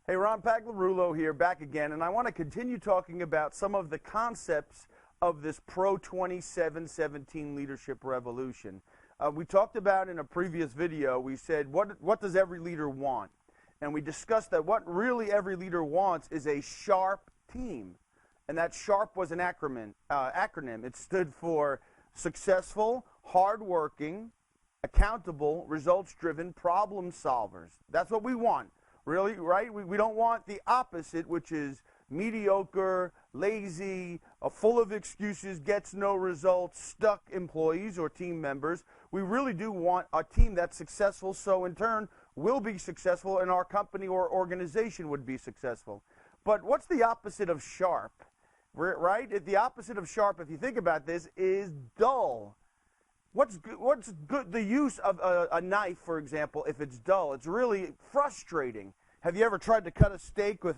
Hey, Ron Pagliarulo here, back again, and I want to continue talking about some of the concepts of this Pro 2717 leadership revolution. We talked about in a previous video, we said, what does every leader want? And we discussed that what really every leader wants is a sharp team. And that SHARP was an acronym. It stood for successful, hardworking, accountable, results-driven problem solvers. That's what we want. Really, right? We don't want the opposite, which is mediocre, lazy, full of excuses, gets no results, stuck employees or team members. We really do want a team that's successful, so in turn will be successful and our company or organization would be successful. But what's the opposite of sharp? Right? The opposite of sharp, if you think about this, is dull. What's good? The use of a knife, for example, if it's dull, it's really frustrating. Have you ever tried to cut a steak with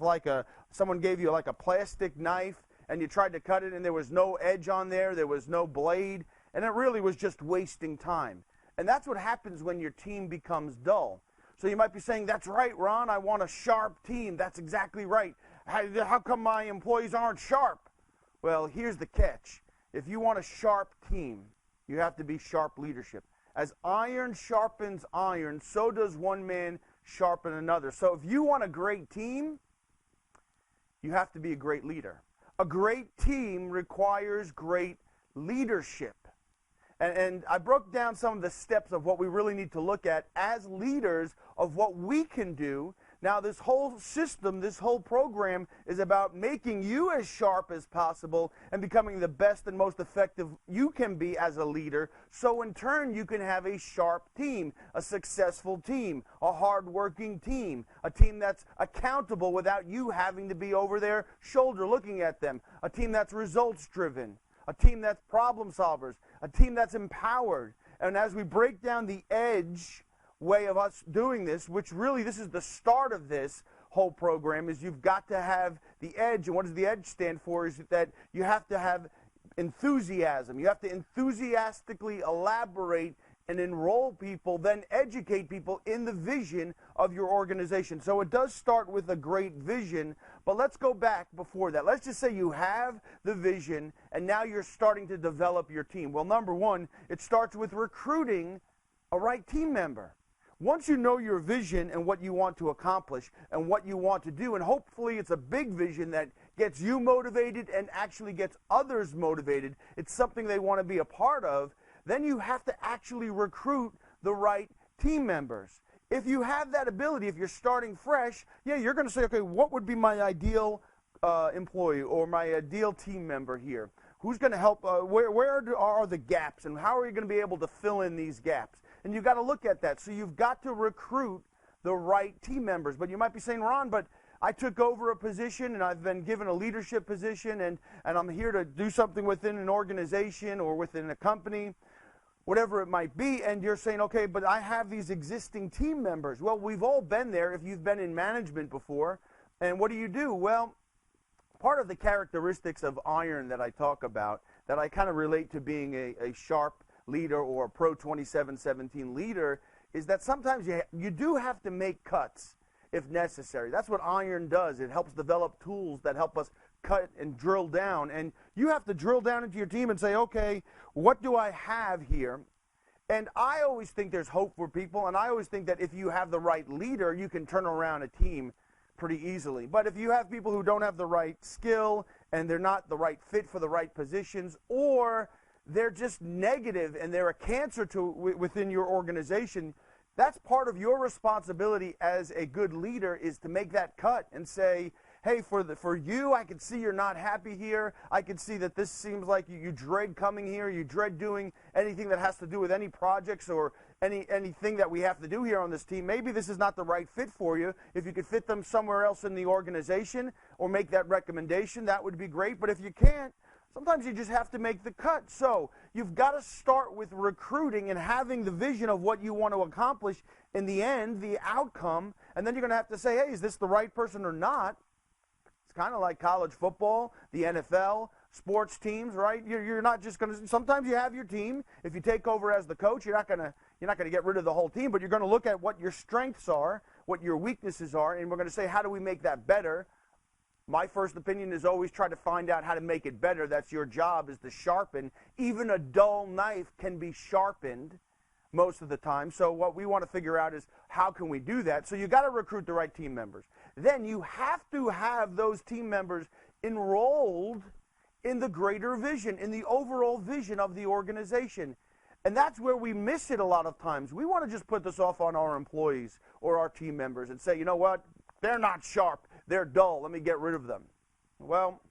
someone gave you like a plastic knife and you tried to cut it and there was no edge on there was no blade, and it really was just wasting time. And that's what happens when your team becomes dull. So you might be saying, that's right, Ron, I want a sharp team. That's exactly right. How come my employees aren't sharp? Well, here's the catch. If you want a sharp team, you have to be sharp leadership. As iron sharpens iron, so does one man sharpen another. So if you want a great team, you have to be a great leader. A great team requires great leadership. And I broke down some of the steps of what we really need to look at as leaders of what we can do. Now, this whole system, this whole program is about making you as sharp as possible and becoming the best and most effective you can be as a leader. So in turn, you can have a sharp team, a successful team, a hardworking team, a team that's accountable without you having to be over their shoulder looking at them, a team that's results driven, a team that's problem solvers, a team that's empowered. And as we break down the edge way of us doing this, which really this is the start of this whole program, is you've got to have the edge. And what does the edge stand for? Is that you have to have enthusiasm. You have to enthusiastically elaborate and enroll people, then educate people in the vision of your organization. So it does start with a great vision, but let's go back before that. Let's just say you have the vision and now you're starting to develop your team. Well, number one, it starts with recruiting a right team member. Once you know your vision and what you want to accomplish and what you want to do, and hopefully it's a big vision that gets you motivated and actually gets others motivated, it's something they want to be a part of, then you have to actually recruit the right team members. If you have that ability, if you're starting fresh, yeah, you're going to say, okay, what would be my ideal employee or my ideal team member here? Who's going to help? Where are the gaps, and how are you going to be able to fill in these gaps? And you've got to look at that. So you've got to recruit the right team members. But you might be saying, Ron, but I took over a position and I've been given a leadership position and I'm here to do something within an organization or within a company, whatever it might be. And you're saying, okay, but I have these existing team members. Well, we've all been there if you've been in management before. And what do? Well, part of the characteristics of iron that I talk about, that I kind of relate to being a sharp leader or a Pro 2717 leader, is that sometimes you do have to make cuts if necessary. That's what iron does. It helps develop tools that help us cut and drill down. And you have to drill down into your team and say, okay, what do I have here? And I always think there's hope for people, and I always think that if you have the right leader, you can turn around a team pretty easily. But if you have people who don't have the right skill and they're not the right fit for the right positions, or they're just negative and they're a cancer within your organization, that's part of your responsibility as a good leader, is to make that cut and say, hey, for you, I can see you're not happy here. I can see that this seems like you dread coming here. You dread doing anything that has to do with any projects or anything that we have to do here on this team. Maybe this is not the right fit for you. If you could fit them somewhere else in the organization or make that recommendation, that would be great. But if you can't, sometimes you just have to make the cut. So you've got to start with recruiting and having the vision of what you want to accomplish in the end, the outcome, and then you're going to have to say, hey, is this the right person or not? It's kind of like college football, the NFL, sports teams, right? You're not just going to, sometimes you have your team. If you take over as the coach, you're not going to get rid of the whole team, but you're going to look at what your strengths are, what your weaknesses are, and we're going to say, how do we make that better? My first opinion is always try to find out how to make it better. That's your job, is to sharpen. Even a dull knife can be sharpened most of the time. So what we want to figure out is, how can we do that? So you got to recruit the right team members. Then you have to have those team members enrolled in the greater vision, in the overall vision of the organization. And that's where we miss it a lot of times. We want to just put this off on our employees or our team members and say, you know what, they're not sharp, they're dull, let me get rid of them. Well,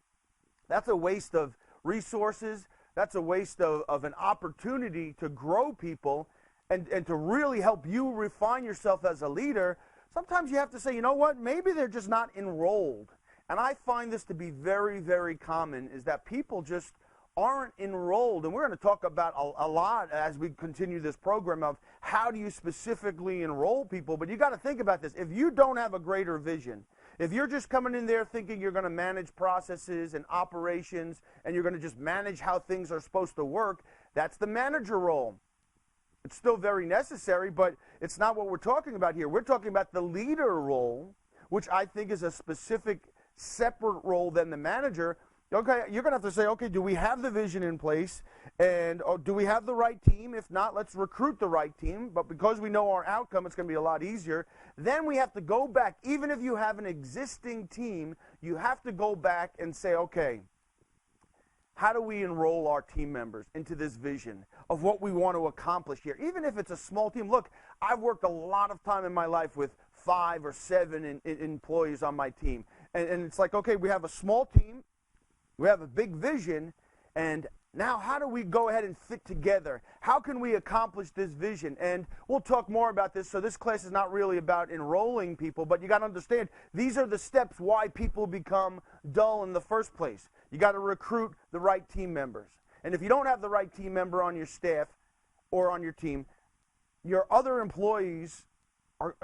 that's a waste of resources. That's a waste of an opportunity to grow people and to really help you refine yourself as a leader. Sometimes you have to say, you know what, maybe they're just not enrolled. And I find this to be very, very common, is that people just aren't enrolled. And we're going to talk about a lot as we continue this program of how do you specifically enroll people. But you got to think about this. If you don't have a greater vision, if you're just coming in there thinking you're going to manage processes and operations and you're going to just manage how things are supposed to work, that's the manager role. It's still very necessary, but it's not what we're talking about here. We're talking about the leader role, which I think is a specific, separate role than the manager. Okay, you're going to have to say, okay, do we have the vision in place? And do we have the right team? If not, let's recruit the right team. But because we know our outcome, it's going to be a lot easier. Then we have to go back. Even if you have an existing team, you have to go back and say, okay, how do we enroll our team members into this vision of what we want to accomplish here? Even if it's a small team. Look, I've worked a lot of time in my life with 5 or 7 employees on my team. And it's like, okay, we have a small team, we have a big vision, and now how do we go ahead and fit together? How can we accomplish this vision? And we'll talk more about this. So this class is not really about enrolling people, but you got to understand, these are the steps why people become dull in the first place. You got to recruit the right team members. And if you don't have the right team member on your staff or on your team, your other employees,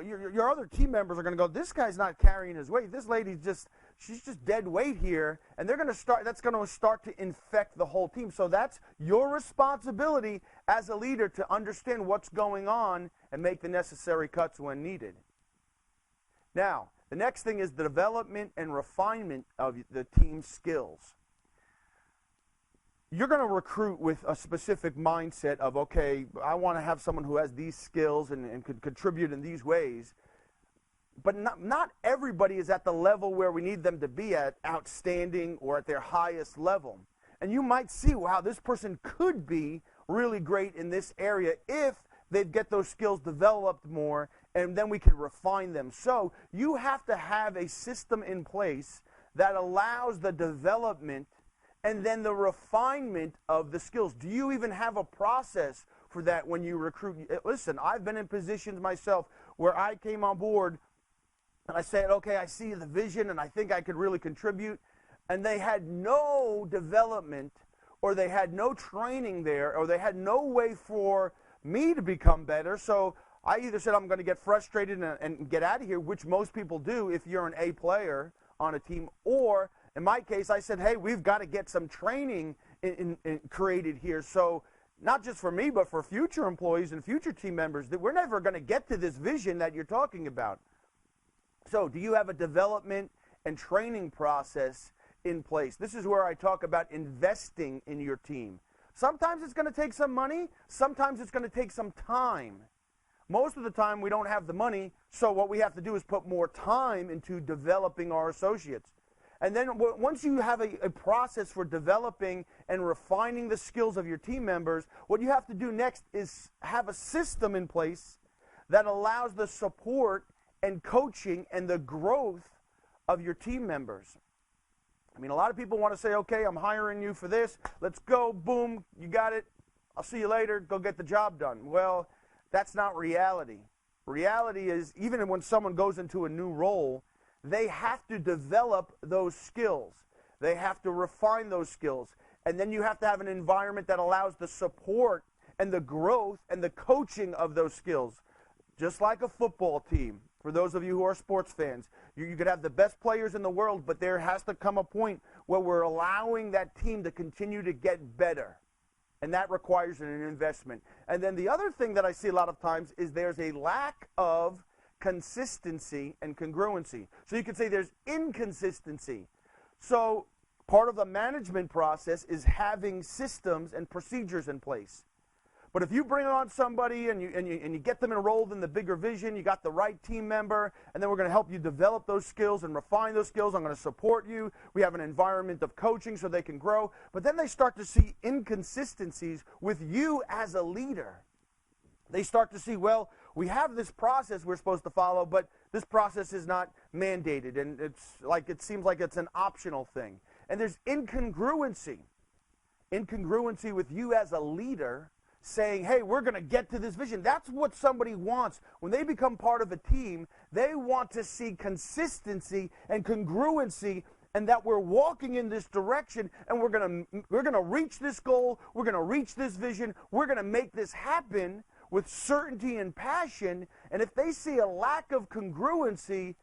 your other team members are going to go, this guy's not carrying his weight. This lady's she's just dead weight here. And that's going to start to infect the whole team. So that's your responsibility as a leader to understand what's going on and make the necessary cuts when needed. Now, the next thing is the development and refinement of the team's skills. You're going to recruit with a specific mindset of, okay, I want to have someone who has these skills and could contribute in these ways. But not everybody is at the level where we need them to be at, outstanding or at their highest level. And you might see, wow, this person could be really great in this area if they get those skills developed more, and then we can refine them. So you have to have a system in place that allows the development and then the refinement of the skills. Do you even have a process for that when you recruit? Listen, I've been in positions myself where I came on board and I said, okay, I see the vision and I think I could really contribute. And they had no development, or they had no training there, or they had no way for me to become better. So I either said I'm going to get frustrated and get out of here, which most people do if you're an A player on a team, or in my case, I said, hey, we've got to get some training created here. So not just for me, but for future employees and future team members, that we're never going to get to this vision that you're talking about. So do you have a development and training process in place? This is where I talk about investing in your team. Sometimes it's going to take some money. Sometimes it's going to take some time. Most of the time we don't have the money, so what we have to do is put more time into developing our associates. And then once you have a process for developing and refining the skills of your team members, what you have to do next is have a system in place that allows the support and coaching and the growth of your team members. I mean, a lot of people want to say, okay, I'm hiring you for this. Let's go. Boom. You got it. I'll see you later. Go get the job done. Well, that's not reality. Reality is, even when someone goes into a new role, they have to develop those skills. They have to refine those skills. And then you have to have an environment that allows the support and the growth and the coaching of those skills. Just like a football team. For those of you who are sports fans, you could have the best players in the world, but there has to come a point where we're allowing that team to continue to get better. And that requires an investment. And then the other thing that I see a lot of times is there's a lack of consistency and congruency. So you could say there's inconsistency. So part of the management process is having systems and procedures in place. But if you bring on somebody and you get them enrolled in the bigger vision, you got the right team member, and then we're going to help you develop those skills and refine those skills. I'm going to support you. We have an environment of coaching so they can grow. But then they start to see inconsistencies with you as a leader. They start to see, well, we have this process we're supposed to follow, but this process is not mandated, and it seems like it's an optional thing. And there's incongruency with you as a leader saying, hey, we're going to get to this vision. That's what somebody wants. When they become part of a team, they want to see consistency and congruency, and that we're walking in this direction, and we're going to reach this goal, we're going to reach this vision, we're going to make this happen with certainty and passion. And if they see a lack of congruency,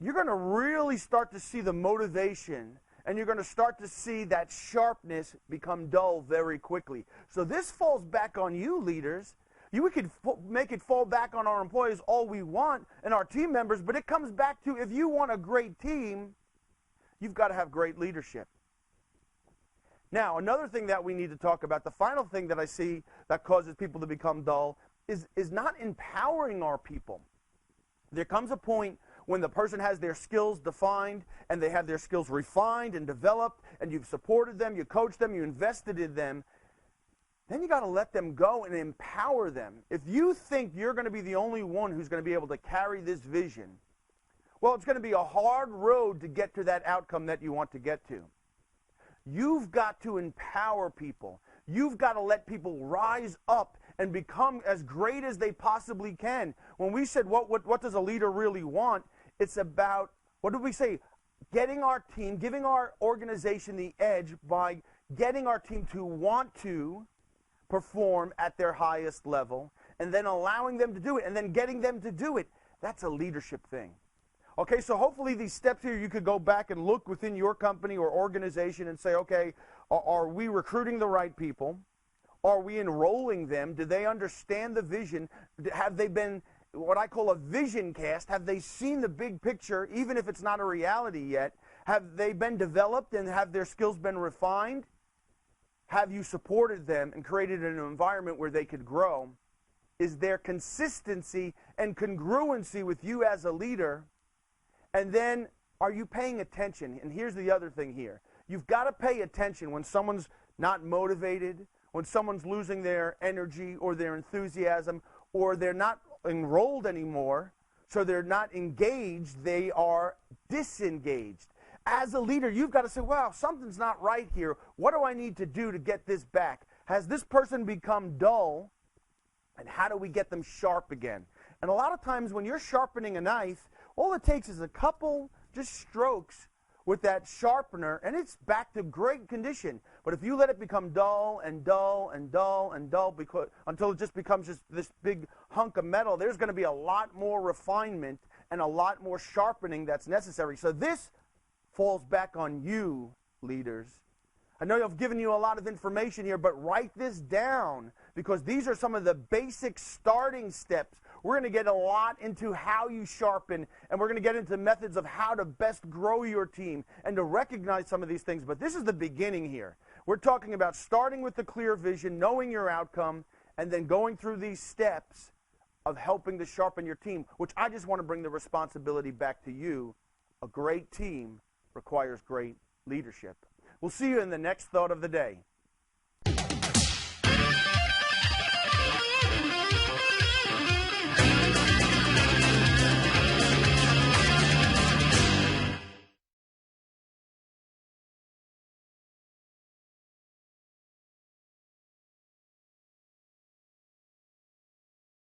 you're going to really start to see the motivation, and you're going to start to see that sharpness become dull very quickly. So this falls back on you, leaders. We could make it fall back on our employees all we want and our team members, but it comes back to, if you want a great team, you've got to have great leadership. Now, another thing that we need to talk about, the final thing that I see that causes people to become dull, is not empowering our people. There comes a point when the person has their skills defined and they have their skills refined and developed, and you've supported them, you coached them, you invested in them, then you got to let them go and empower them. If you think you're going to be the only one who's going to be able to carry this vision, well, it's going to be a hard road to get to that outcome that you want to get to. You've got to empower people. You've got to let people rise up and become as great as they possibly can. When we said, what does a leader really want? It's about, what did we say? Getting our team, giving our organization the edge by getting our team to want to perform at their highest level, and then allowing them to do it, and then getting them to do it. That's a leadership thing. Okay, so hopefully these steps here, you could go back and look within your company or organization and say, okay, are we recruiting the right people? Are we enrolling them? Do they understand the vision? Have they been what I call a vision cast? Have they seen the big picture, even if it's not a reality yet? Have they been developed, and have their skills been refined? Have you supported them and created an environment where they could grow? Is there consistency and congruency with you as a leader? And then, are you paying attention? And here's the other thing here. You've got to pay attention when someone's not motivated, when someone's losing their energy or their enthusiasm, or they're not enrolled anymore, so they're not engaged, they are disengaged. As a leader, you've got to say, wow, something's not right here. What do I need to do to get this back? Has this person become dull? And how do we get them sharp again? And a lot of times when you're sharpening a knife, all it takes is a couple just strokes with that sharpener, and it's back to great condition. But if you let it become dull and dull and dull and dull until it just becomes just this big hunk of metal, there's going to be a lot more refinement and a lot more sharpening that's necessary. So this falls back on you, leaders. I know I've given you a lot of information here, but write this down, because these are some of the basic starting steps. We're going to get a lot into how you sharpen, and we're going to get into methods of how to best grow your team and to recognize some of these things. But this is the beginning here. We're talking about starting with the clear vision, knowing your outcome, and then going through these steps of helping to sharpen your team, which I just want to bring the responsibility back to you. A great team requires great leadership. We'll see you in the next Thought of the Day.